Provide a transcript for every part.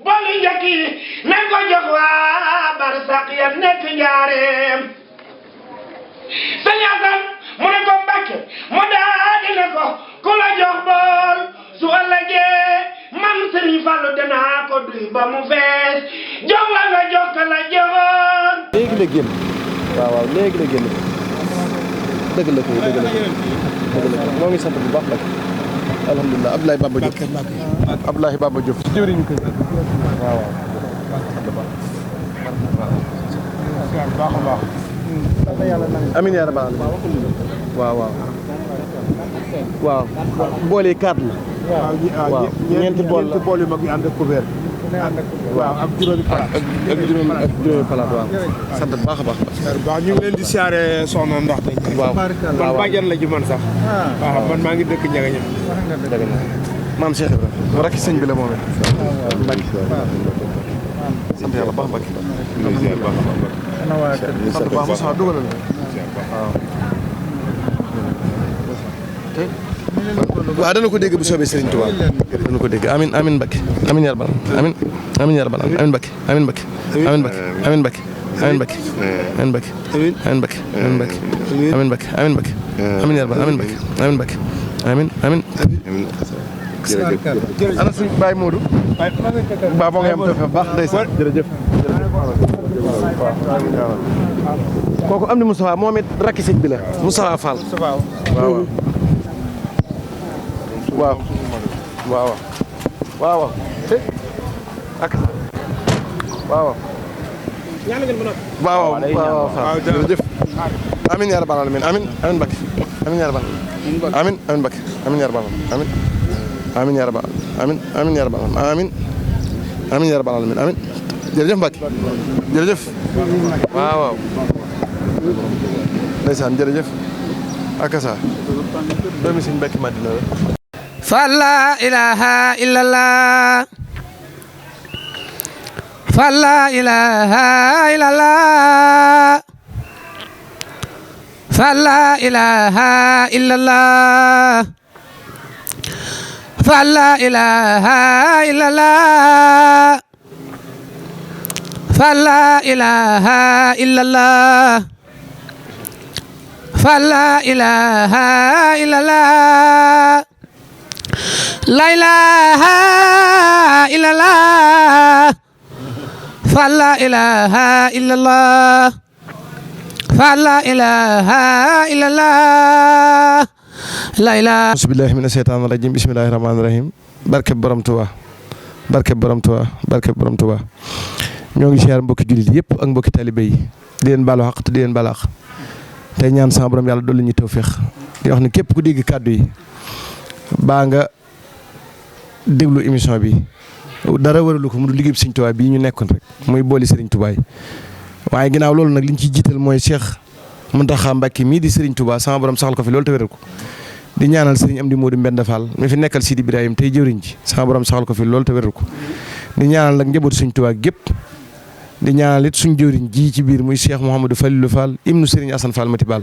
boolu njëkk yi nañ ko jox waa barsaq ya nekk njaareem sëñ Asan mu ne ko Mbàkke mu daal di ne ko ku la jox bool su ëllëgee man Sëriñ Fallu danaa ko duy ba mu fees jox la nga jox ka la joxoon. léegi la génn waaw léegi la génn dëgg la koy dëgg la moo ngi sant bu baax nag alhamdulilah Abdoulaye Bamba Diop Abdoulaye Bamba Diop ci jëwriñu kër waaw waaw amiin yaa rabbal waaw waaw waaw boole 4 la waaw ñeenti bool yu mag yu ànd ak couvert waaw ak juróomi palaat ak juróomi palaat waaw sant bu baax a baax waaw ñu ngi leen di siyaare soxna ndax waaw man bàjjan la ji man sax waaw man maa ngi dëkk Ndiaga Niang maam Cheikh Ibrahima rakki sëñ bi la moom Mbacke sant yàlla baax Mbacke sant baax Moussa dugalal waaw dana ko dégg bu soobee Serigne Touba dana ko dégg amin amin Mbacke amin yaa rabbal amin amin yaa rabbal amin Mbacke amin Mbacke amin Mbacke amin Mbacke amin Mbacke amin Mbacke amin Mbacke amin Mbacke amin Mbacke amin Mbacke amin yaa rabbal amin Mbacke amin Mbacke amin amin jërëjëf ana suñu Baye Modou ba moo ngi am tawfeex baax ndeysaan jërëjëf kooku am ni Moustapha moom it rakki sëñ bi la Moustapha Fall waaw waaw waaw waaw ak waaw waaw waaw jërëjëf amin yaa rabbal alamin amin amin Mbacke amin yaa rabbal amin amin Mbacke amin yaa rabbal amin amin yaa rabbal amin amin yaa rabbal amin amin yaa rabbal alamin amin jërëjëf Mbacke jërëjëf waaw waaw ndeysaan jërëjëf akasa doomi sëñ Mbacke Madina la فلا إله إلا الله فلا إله إلا الله فلا إله إلا الله فلا إله إلا الله فلا إله إلا الله فلا إله إلا الله لا إله إلا الله فلا إله إلا الله فلا إله إلا الله لا إله أعوذ بالله من الشيطان الرجيم بسم الله الرحمن الرحيم barke borom Tuubaa barke borom Tuubaa barke borom Tuubaa ñoo ngi siyaar mbokki jullit yëpp ak mbokki talibé yi di leen baalu xaq te di leen baal xaq tey ñaan sama borom yàlla dolli ñu tawfeex di wax ne képp ku dégg kàddu yi baa nga déglu émission bi dara waralu ko mu du liggéey Sëriñ Tuubaa bii ñu nekkoon rek muy booli Sëriñ Tuubaa yi waaye ginnaaw loolu nag liñ ciy jiital mooy Cheikh Mountakha Mbacké mii di Sëriñ Tuubaa sama borom saxal ko fi loolu te wéral ko di ñaanal Sëriñ Amdi Modou Mbenda Fall mi fi nekkal Sidi Ibrahima tey jëwriñ ji sama borom saxal ko fi loolu te wéral ko di ñaanal nag njabootu Sëriñ Tuubaa gépp di ñaanal it suñ jëwriñ ji ci biir muy Cheikh Mouhamadou Falilou Fall ibnu Sëriñ Assane Fall Mati Ball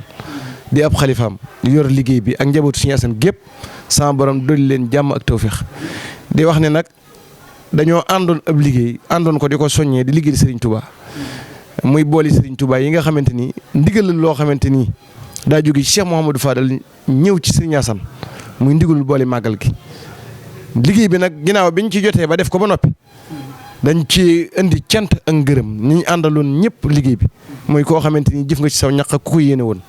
di ab xalifaam di yor liggéey bi ak njabootu Sëriñ Assane gépp sama borom dolli leen jàmm ak tawfeex di wax ne nag dañoo àndoon ab liggéey àndoon ko di ko soññee di liggéey Serigne Touba muy booli Serigne Touba yi nga xamante ni ndigal loo xamante ni daa jóge ci Cheikh Mouhamadou Fadal ñëw ci Serigne Assane muy ndigalul booli màggal gi. liggéey bi nag ginnaaw bi ñu ci jotee ba def ko ba noppi dañ ci indi cant ak ngërëm ñi ñu àndaloon ñëpp liggéey bi muy koo xamante ni jëf nga ci saw ñaq ku ko yéene woon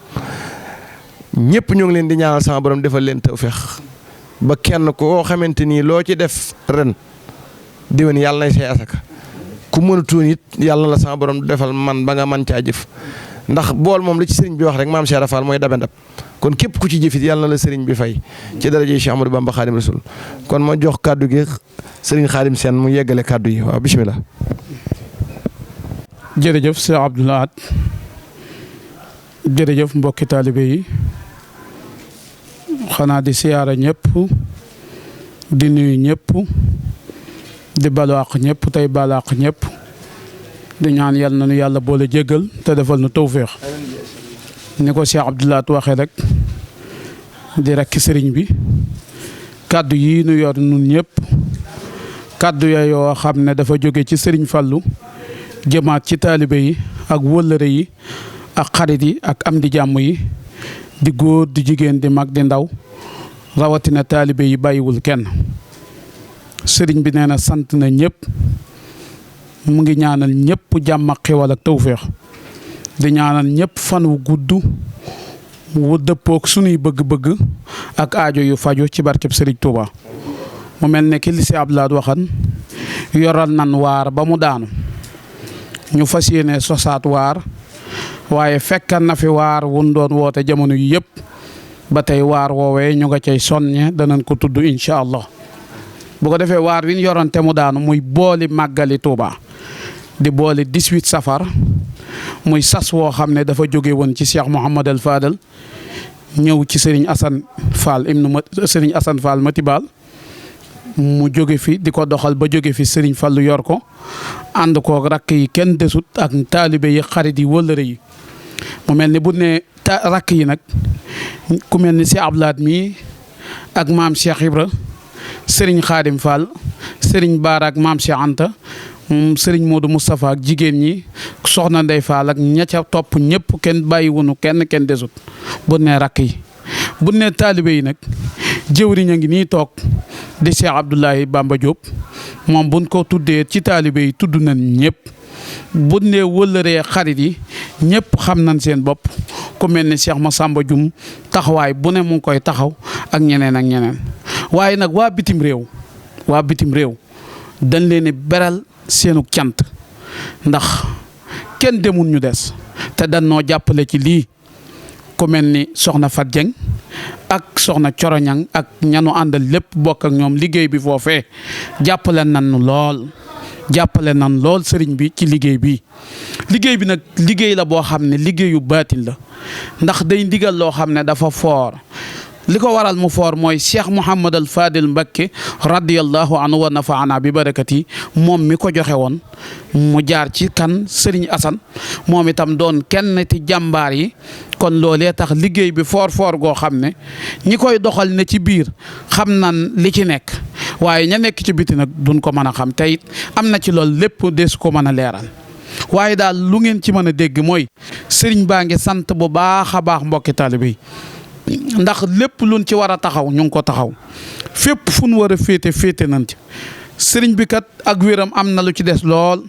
ñëpp ñoo ngi leen di ñaanal sama borom defal leen tawfeex ba kenn koo xamante ni loo ci def ren déwén yàlla nay say asaka ku mënatuwoon it yàlla la sama borom defal man ba nga man caa jëf ndax bool moom la ci sëriñ bi wax rek maam Cheikh Rafal mooy dabe ndab kon képp ku ci jëfit yàlla na la sëriñ bi fay ci daraje Cheikh Amadou Bamba Khadim Rasoul kon ma jox kàddu gi sëriñ Khadim Sène mu yeggale kàddu yi waaw bismillah. jërëjëf Cheikh Abdoul Ahad jërëjëf mbokki taalibe yi xanaa di siyaara ñëpp di nuyu ñëpp di balu àq ñëpp tey balu àq ñëpp di ñaan yal na nu yàlla boole jéggal te defal nu tawféex ni ko Cheikh Abdoul Ahad waxee rek di rekk sëriñ bi kàddu yi nu yor nun ñëpp kàddu ya yoo xam ne dafa jóge ci Serigne Fallou jëmaat ci taalibe yi ak wëllëre yi ak xarit yi ak am di jàmm yi di góor di jigéen di mag di ndaw rawatina taalibe yi bàyyiwul kenn sëriñ bi nee na sant na ñëpp mu ngi ñaanal ñëpp jàmm ak xéwal ak tawféex di ñaanal ñëpp fan wu gudd wu dëppook sunuy bëgg-bëgg ak aajo yu faju ci barkeb Sëriñ Tuuba mu mel ne ki li si Abdoulaye waxan yoral nan waar ba mu daanu ñu fas yéene sosaat waar waaye fekkan na fi waar wun doon woote jamono yi yëpp ba tey waar woowee ñu nga cay sonñe danañ ko tudd incha allah bu ko defee waar wi ñu yoroon te mu daanu muy booli màggali Tuuba di booli 18 safar muy sas woo xam ne dafa jóge woon ci Cheikh Mouhamadal Fadal ñëw ci Serigne Assane Fall Serigne Assane Fall Matibal mu jóge fi di ko doxal ba jóge fi Serigne Fallu yor ko ànd koog rakk yi kenn desut ak taalibe yi xarit yi wëllëre yi mu mel ni bu ne rakk yi nag ku mel ni si Ablaat mii ak maam Cheikh Ibra Serigne Khadim Fall Serigne Baara ak maam Cheikh Anta Serigne Modou Moustapha ak jigéen ñi soxna Ndey Fall ak ña ca topp ñëpp kenn bàyyiwunu kenn desut bu ne rakk yi bu ne taalibe yi nag jëwriñ a ngi nii toog di Cheikh Abdoulaye Bamba Diop moom buñ ko tuddee ci taalibe yi tudd nañ ñëpp bu ne wëllëree xarit yi ñëpp xam nañ seen bopp ku mel ni Cheikh Massamba Dioum taxawaay bu ne mu ngi koy taxaw ak ñeneen waaye nag waa bitim réew dañ leen beral seenu cant ndax kenn demul ñu des te dañ noo jàppale ci lii ku mel ni soxna Fat Dieng ak soxna Coroñang ak ñanu àndal lépp bokk ak ñoom liggéey bi foofee jàppale nan lool sëriñ bi ci liggéey bi nag liggéey la boo xam ne liggéeyu baatin la ndax day ndigal loo xam ne dafa foor li ko waral mu foor mooy Cheikh Mouhamadal Fadil Mbakke radiyallahu anhu wa nafaana bi barakati moom mi ko joxe woon mu jaar ci kan Serigne Assane moom itam doon kenn ti jàmbaar yi kon loolee tax liggéey bi foor goo xam ne ñi koy doxal ne ci biir xam nan li ci nekk waaye ña nekk ci biti nag duñ ko mën a xam te it am na ci loolu lépp des ko mën a leeral waaye daal lu ngeen ci mën a dégg mooy Serigne baa ngi sant bu baax a baax mbokki taalibe yi ndax lépp luñ ci war a taxaw ñu ngi ko taxaw fépp fu ñu war a féete nañ ci sëriñ bi kat ak wéram am na lu ci des lool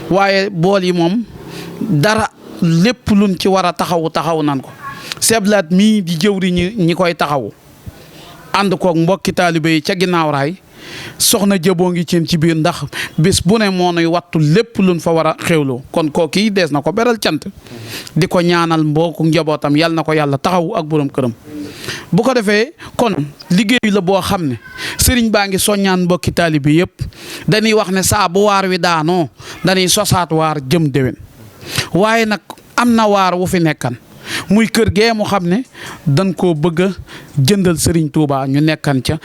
waaye bool yi moom dara lépp luñ ci war a taxaw nan ko seblaat mii di jëwri ñi koy taxaw ànd koog mbokki taalibe yi ca ginnaaw raay soxna jëboo ngi ci biir ndax bés bu ne moo nuy wattu lépp luñ fa war a xewloo kon kooki dees na ko beral cant di ko ñaanal mbokku njabootam yal na ko yàlla taxaw ak borom këram bu ko defee kon liggéey la boo xam ne sëriñ baa ngi soññaan mbokki taalibe yëpp dañuy wax ne saa bu waar wi daanoo dañuy sosaat waar jëm déwén waaye nag am na waar wu fi nekkan muy kër gee mu xam ne dañ koo bëgg a jëndal Serigne Touba ñu nekkan ca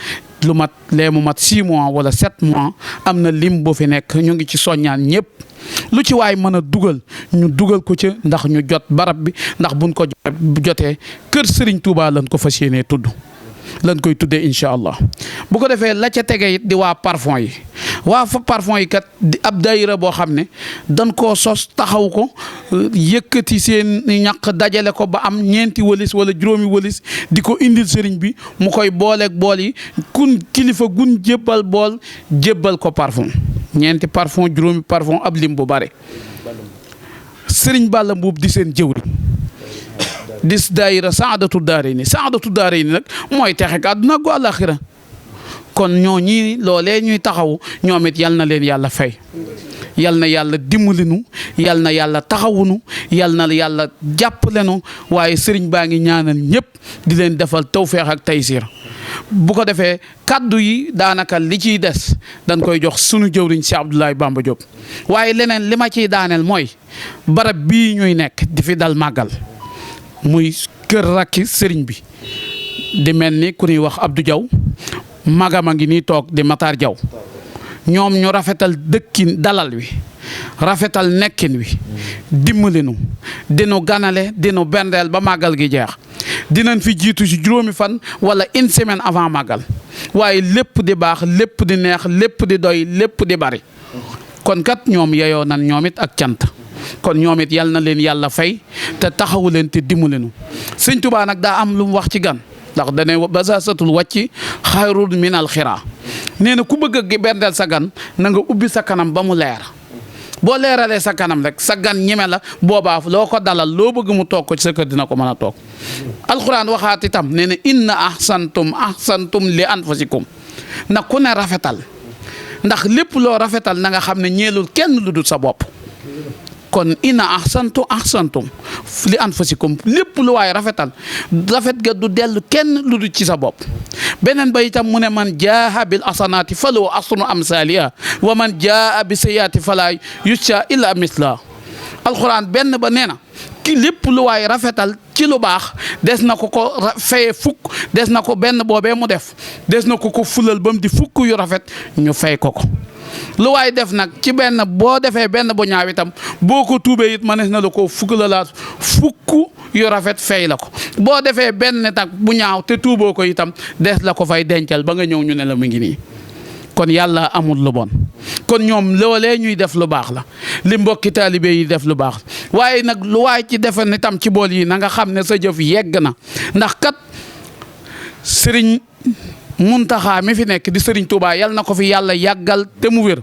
lu mat lee mu mat 6 mois wala 7 mois am na lim bu fi nekk ñu ngi ci soññaan ñëpp lu ci waay mën a dugal ñu dugal ko ca ndax ñu jot barab bi ndax buñ ko jotee kër Serigne Touba lañ ko fas yéenee tudd lañ koy tuddee incha allah bu ko defee la ca tege it di waa parfum yi kat di ab daayira boo xam ne dañ koo sos taxaw ko yëkkati seen ñaq dajale ko ba am ñeenti wëlis wala juróomi wëlis di ko indil sëriñ bi mu koy booleeg bool yi kun kilifa gun jébbal ko parfum ñeenti parfum juróomi parfum ab lim bu bare sëriñ Balla Mbuub di seen jëwri dis daayira saadatu daarayni nag mooy texe ak àdduna gu àllaaxira kon ñoo ñii loolee ñuy taxaw ñoom it yal na leen yàlla fay yal na yàlla dimbalinu yal na yàlla taxawunu yal na yàlla jàppalenu waaye sëriñ baa ngi ñaanal ñëpp di leen defal tawféex ak taysir bu ko defee kaddu yi daanaka li ciy des dañ koy jox sunu jëwriñ si Abdoulaye Bamba Diop waaye leneen li ma ciy daaneel mooy barab bii ñuy nekk di fi dal màggal muy kër rakki sëriñ bi di mel ni ku ñuy wax Abdou Diaw magam a ngi nii toog di Matar Diaw ñoom ñu rafetal dëkkin dalal wi rafetal nekkin wi dimbalinu dinu ganale dinu bendeel ba màggal gi jeex dinañ fi jiitu ci juróomi fan wala une semaine avant màggal waaye lépp di baax lépp di neex lépp di doy lépp di bari kon kat ñoom yeyoo nan ñoom it ak cant kon ñoom it yal na leen yàlla fay te taxawu leen te dimbali nu sëñ Tuubaa nag daa am lu mu wax ci gan ndax dane basasatul wàcc xayrun minal xiraa nee na ku bëgg a berndeel sa gan na nga ubbi sa kanam ba mu leer boo leeralee sa kanam rek sa gan ñeme la boobaa loo ko dalal loo bëgg mu toog ko ci sa kër dina ko mën a toog alxuraan waxaat itam nee na inna ahsantum li anfusikum na ku ne rafetal ndax lépp loo rafetal na nga xam ne ñeelul kenn lu dul sa bopp kon inna ahsantum li anfusikum lépp lu waay rafetal rafet ga du dellu kenn lu dul ci sa bopp beneen ba itam mu ne man jaaha bil asanaati falahu asru amsaaliha wa man jaa bi sayyaati falaa yujzaa illa misla alxuraan benn ba nee na ki lépp lu waay rafetal ci lu baax des na ko fayee fukk des na ko benn boobee mu def des na ko fulal ba mu di fukk yu rafet ñu fay ko lu waay def nag ci benn boo defee benn bu ñaaw itam boo ko tuubee it mënees na la ko fukk la laat fukk yu rafet fay la ko boo defee benn nag bu ñaaw te tuuboo ko itam des la ko fay dencal ba nga ñëw ñu ne la mu ngi nii kon yàlla amul lu bon kon ñoom loolee ñuy def lu baax la li mbokki taalibe yi def lu baax waaye nag lu waay ci defe itam ci bool yi na nga xam ne sa jëf yegg na ndax kat sëriñ Muntaxa mi fi nekk di Serigne Touba yal na ko fi yàlla yàggal te mu wér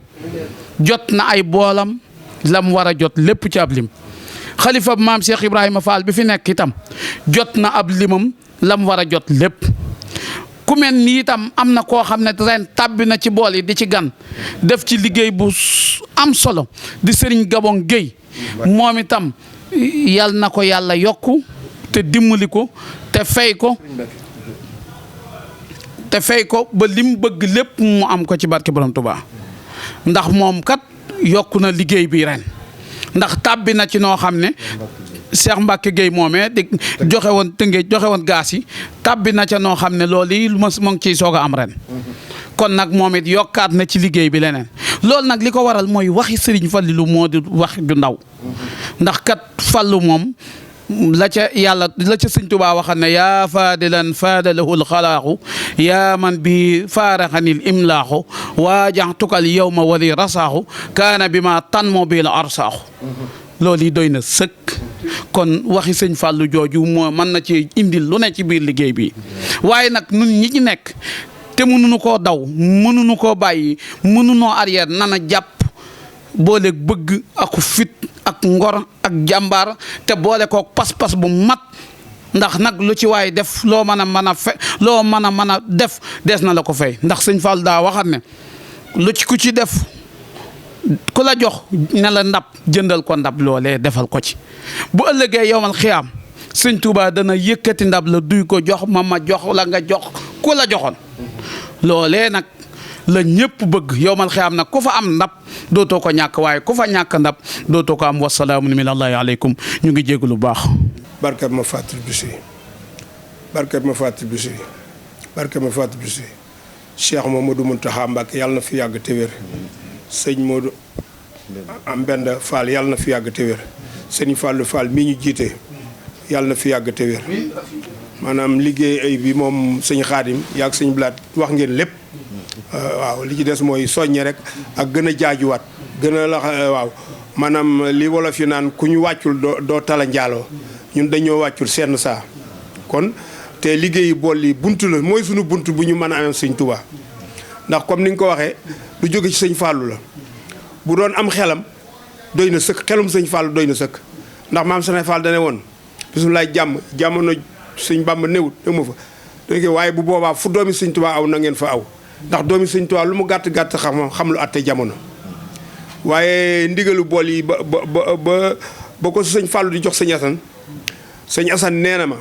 jot na ay boolam lam war a jot lépp ci ab lim xalifa maam Cheikh Ibrahima Fall bi fi nekk itam jot na ab limam lam war a jot lépp ku mel ni itam am na koo xam ne ren tàbbi na ci bool yi di ci gan def ci liggéey bu am solo di Serigne Gabon Guèye moom itam yal na ko yàlla yokku te dimbali ko te fay ko ba lim bëgg lépp mu am ko ci barke borom Touba ndax moom kat yokku na liggéey bi ren ndax tàbbi na ci noo xam ne Cheikh Mbacke Gueye moomee di joxe woon gaas yi tàbbi na ca noo xam ne loolu yi moo ngi ciy soog a am ren kon nag moom it yokkaat na ci liggéey bi leneen loolu nag li ko waral mooy waxi Serigne Fallilou moo di wax ju ndaw ndax kat Fallu moom la ca sëñ Tuubaa waxal ne yaa faadilan faadalahul xalaaxu yaa man bi faaraxanil imlaaxu waajaxtukal yawma wali rasaaxu kaana bi ma tan moo bii la arsaaxu loolu yi doy na sëkk kon waxi sëñ Fallou jooju moo mën na ci indil lu ne ci biir liggéey bi waaye nag nun ñi ci nekk te mënuñu koo daw mënuñu koo bàyyi mënuñoo arrière nana jàpp boole bëgg ak fit ak ngor ak jàmbaar te boole kook pas-pas bu mat ndax nag lu ci waay def loo mën a def des na la ko fay ndax sëñ Fall daa waxat ne lu ci ku ci def ku la jox ne la ndab jëndal ko ndab loolee defal ko ci bu ëllëgee yowmal xiyaam sëñ Touba dana yëkkati ndab la duy ko jox ma jox la nga jox ku la joxoon loolee nag la ñëpp bëgg yowmal xiyaam nag ku fa am ndab dootoo ko ñàkk waaye ku fa ñàkk ndab dootoo ko am wasalaamu minallahi aleykum ñu ngi jégg lu baax barkat ma fàttali bisi barkat ma fàttali bisi Cheikh Mamadou Mountakha Mbacké yàlla na fi yàgg te wér sëñ Modou am benn Fall yàlla na fi yàgg te wér sëñ Fallou Fall mii ñu jiite yàlla na fi yàgg te wér maanaam liggéey ay bi moom sëñ Xaadim yàgg sëñ Blaat wax ngeen lépp waaw li ci des mooy soññe rek ak gën a jaajuwaat gën a la waaw maanaam li wolof yi naan ku ñu wàccul doo tala njaaloo ñun dañoo wàccul seen saa kon te liggéeyi bool yi buntu la mooy sunu bunt bu ñu mën a amee sëñ Touba ndax comme ni nga ko waxee lu jóge ci sëñ Fallou la bu doon am xelam doy na sëkk xelum sëñ Fallou doy na sëkk ndax maam Sëñ Fall dane woon bisimilah jamono sëñ Bamba néewut dégg fa dégg waaye bu boobaa fu doomi sëñ Touba aw na ngeen fa aw ndax doomi sëñ Touba lu mu gàtt gàtt xam lu àtte jamono waaye ndigalu bool yi ba ko sëñ Fallou di jox sëñ Assane nee na ma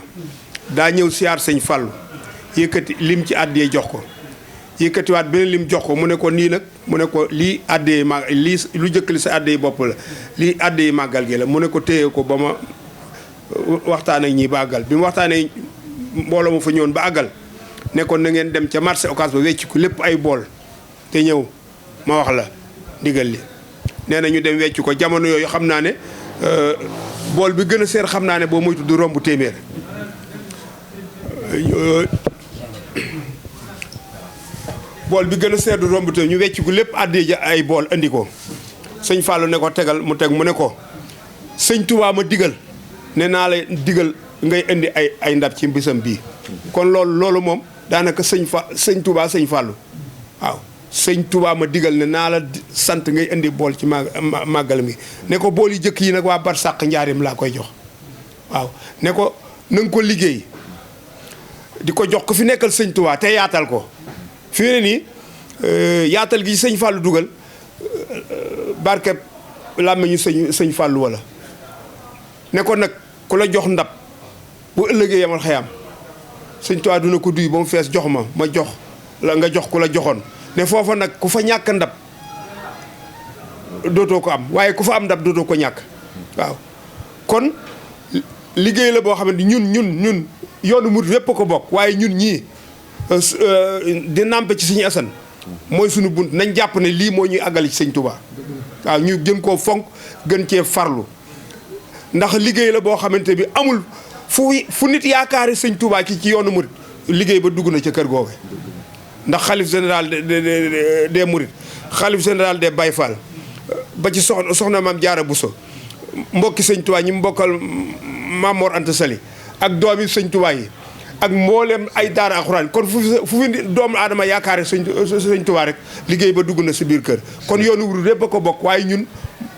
daa ñëw siyaar sëñ Fallou yëkkati lim ci àddee jox ko yëkkatiwaat beneen lim jox ko mu ne ko nii nag mu ne ko lii àddee mag lii lu jëkkali sa àddee bopp la lii àddee màggal gi la mu ne ko téye ko ba ma waxtaan ak ñi ba àggal bi mu waxtaanee mbooloo mu fa ñëwoon ba àggal nekkoon na ngeen dem ca marché Ocass ba wecc ko lépp ay bool te ñëw ma wax la ndigal li nee na ñu dem wecc ko jamono yooyu xam naa ne bool bi gën a seer xam naa ne boo moytu du romb téeméer bool bi gën a seer du romb te ñu wecc ko lépp àddee ja ay bool andi ko sëñ Fallou ne ko tegal mu teg mu ne ko sëñ Touba ma digal ne naa la digal ngay indi ay ndab ci bisam bii kon loolu moom daanaka sëñ Touba sëñ Fallou waaw sëñ Touba ma digal ne naa la sant ngay indi bool ci màggal mi ne ko bool yi jëkk yi nag waa barsàq njaarim laa koy jox waaw ne ko na nga ko liggéey di ko jox ko fi nekkal sëñ Touba te yaatal ko fi mu ne nii yaatal gi sëñ Fallou dugal barkeb làmmiñu sëñ Fallou wala ne ko nag ku la jox ndab bu ëllëgee yamal xëyam sëñ Touba duna ko duy ba mu fees jox ma jox la nga jox ku la joxoon ne foofa nag ku fa ñàkk ndab dootoo ko am waaye ku fa am ndab dootoo ko ñàkk waaw kon liggéey la boo xam ne ñun yoonu murid yépp ko bokk waaye ñun ñii di nàmpe ci suñu asan mooy suñu bunt nañ jàpp ne lii moo ñuy àggali ci sëñ Touba waaw ñu gën koo fonk gën cee farlu ndax liggéey la boo xamante bi amul fu nit yaakaari sëñ Touba ci yoonu murid liggéey ba dugg na ca kër googu ndax xalif général des Mourides xalif général des Baye Fall ba ci soxna maam Jaara Buso mbokki sëñ Touba ñi mbokkal Maam Mor Anta Sali ak doomi sëñ Touba yi ak mboolem ay daara alxuraan kon fu fi doomu aadama yaakaare sëñ Touba rek liggéey ba dugg na si biir kër kon yoonu wuru répp a ko bokk waaye ñun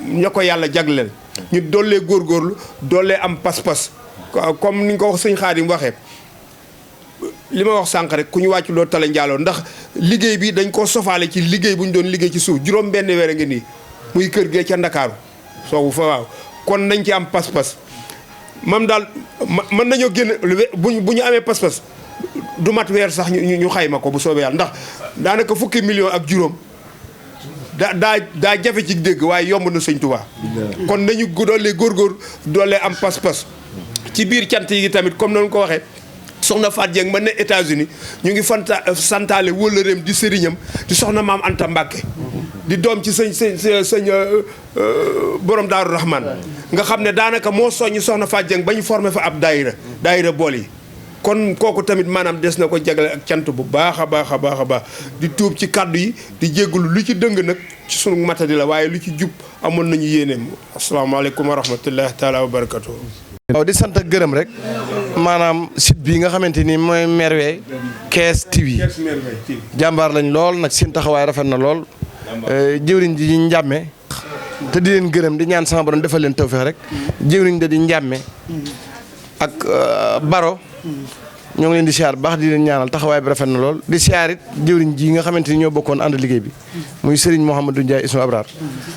ña ko yàlla jagleel ñu dollee góorgóorlu dollee am pas-pas comme ni nga ko wax sëñ Xaadim waxee li ma wax sànq rek ku ñu wàcc loo tala njaaloo ndax liggéey bi dañ koo sofaale ci liggéey bu ñu doon liggéey ci suuf juróom benn weer a ngi nii muy kër gee ca Ndakaaru soogu fa waaw kon nañ ci am pas-pas mam daal mën nañoo génn bu ñu amee pas-pas du mat weer sax ñu xayma ko bu soobee yàlla ndax daanaka fukki million ak juróom daa jafe ci dégg waaye yomb na sëñ Touba kon nañu doolee góorgóor doolee am pas-pas ci biir cant yi tamit comme noonu ko waxee soxna Faat Dieng mën na États-Unis ñu ngi santaale wóllëreem di sëriñam di soxna maam Anta Mbàkke di doom ci sëñ borom Daaru Rahman nga xam ne daanaka moo soññ soxna Faat Dieng ba ñu formé fa ab daayira bool yi kon kooku tamit maanaam des na ko jagle ak cant bu baax a baax a baax a baax di tuub ci kàddu yi di jéggulu lu ci dëng nag ci sunu matadi la waaye lu ci jub amoon nañu yéeneem asalaamaaleykum wa rahmatullahi taala wa barakatuh waaw di sant ak gërëm rek maanaam site bii nga xamante ni mooy Merveille Kees TV jàmbaar lañ lool nag seen taxawaay rafet na lool jëwriñ ji njàmme te di leen gërëm di ñaan sama borom defal leen tawfeex rek jëwriñ da di njàmme ak baro ñoo ngi leen di siyaar baax di leen ñaanal taxawaay bi rafet na lool di siyaar it jëwriñ ji nga xamante ni ñoo bokkoon ànd liggéey bi muy Serigne Mouhamadou Ndiaye Isma Abrar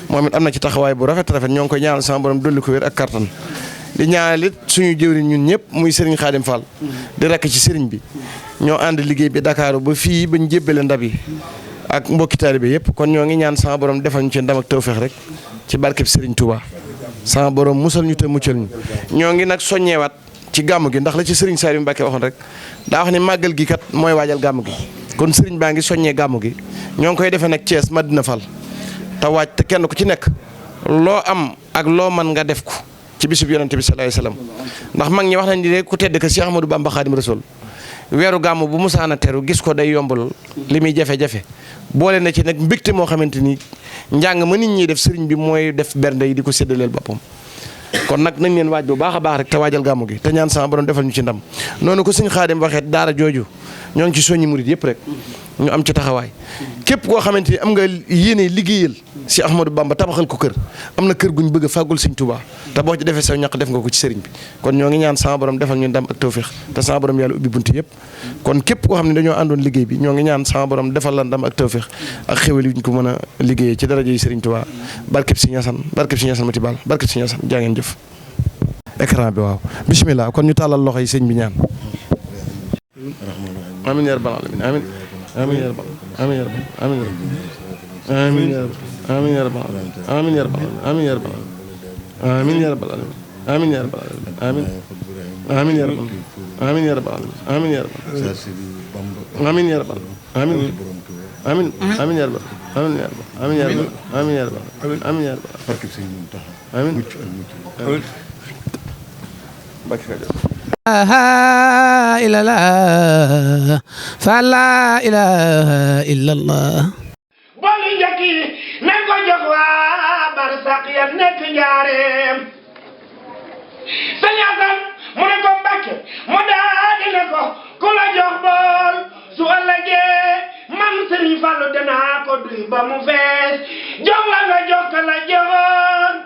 moom it am na ci taxawaay bu rafet ñoo ngi koy ñaanal sama borom dolli ko wér ak kartan di ñaanal it suñu jëwriñ ñun ñëpp muy Serigne Khadim Fall di rakk ci Serigne bi ñoo ànd liggéey bi Dakar ba fii bañ jébbale ndab yi ak mbokki taalibe yëpp kon ñoo ngi ñaan sama borom defal ñu ci ndam ak tawfeex rek ci barkeb Serigne Touba sama borom musal ñu te muccal ñu ñoo ngi nag soññeewaat ci gàmm gi ndax la ci Serigne Saliou Mbacké waxoon rek daa wax ni màggal gi kat mooy waajal gàmm gi kon Serigne baa ngi soññee gàmm gi ñoo ngi koy defee nag Thiès Madina Fall te waaj te kenn ku ci nekk loo am ak loo mën nga def ko ci bisub yonente bi sallallahu alayhi wasallam ndax mag ñi wax nañ ni ku tedd ka Cheikh Ahmadou Bamba Khadim Rasoul weeru gàmm bu musaana teru gis ko day yombal li muy jafe-jafe boole na ci nag mbégte moo xamante ni njàng ma nit ñi def sëriñ bi mooy def bernde yi di ko séddaleel boppam kon nag nañ leen waaj bu baax a baax rek te waajal gàmmu gi te ñaan sama borom defal ñu ci ndam noonu ko sëñ Xaadim waxee daara jooju ñoo ngi ci soññi murit yëpp rek ñu am ci taxawaay képp koo xamante ni am nga yéene liggéeyal si Ahmadou Bamba tabaxal ko kër am na kër guñ bëgg a fàggul sëñ Touba te boo ci defee sa ñaq def nga ko ci sëriñ bi kon ñoo ngi ñaan sama borom defal ñu ndam ak tawféex te sama borom yàlla ubbi bunt yëpp kon képp koo xam ne dañoo àndoon liggéey bi ñoo ngi ñaan sama borom defal la ndam ak tawféex ak xéwal yi ñu ko mën a liggéeyee ci daraja yi sëriñ Touba barkeb si ñasan mati baal barkeb si ñasan jaa ngeen jëf écran bi waaw bismillah kon ñu tàllal loxo yi sëñ bi ñaan amin ya rabbal alamin amin amin ya rabbal amin ya rabbal amin ya rabbal amin ya rabbal amin ya rabbal amin ya rabbal amin ya rabbal amin ya rabbal amin amin ya rabbal amin ya rabbal amin ya rabbal amin ya rabbal amin amin amin ya rabbal amin ya rabbal amin ya rabbal amin ya rabbal amin ya rabbal barke sëñ Muntaxa amin إلا الله فلا إله إلا الله boolu njëkk yi nañ ko jox waa barsaq ya nekk njaareem sëñ Asan mu ne ko Mbàkke mu daal di ne ko ku la jox bool su ëllëgee man Sëriñ Fallu danaa ko duy ba mu fees jox la nga jox ka la jox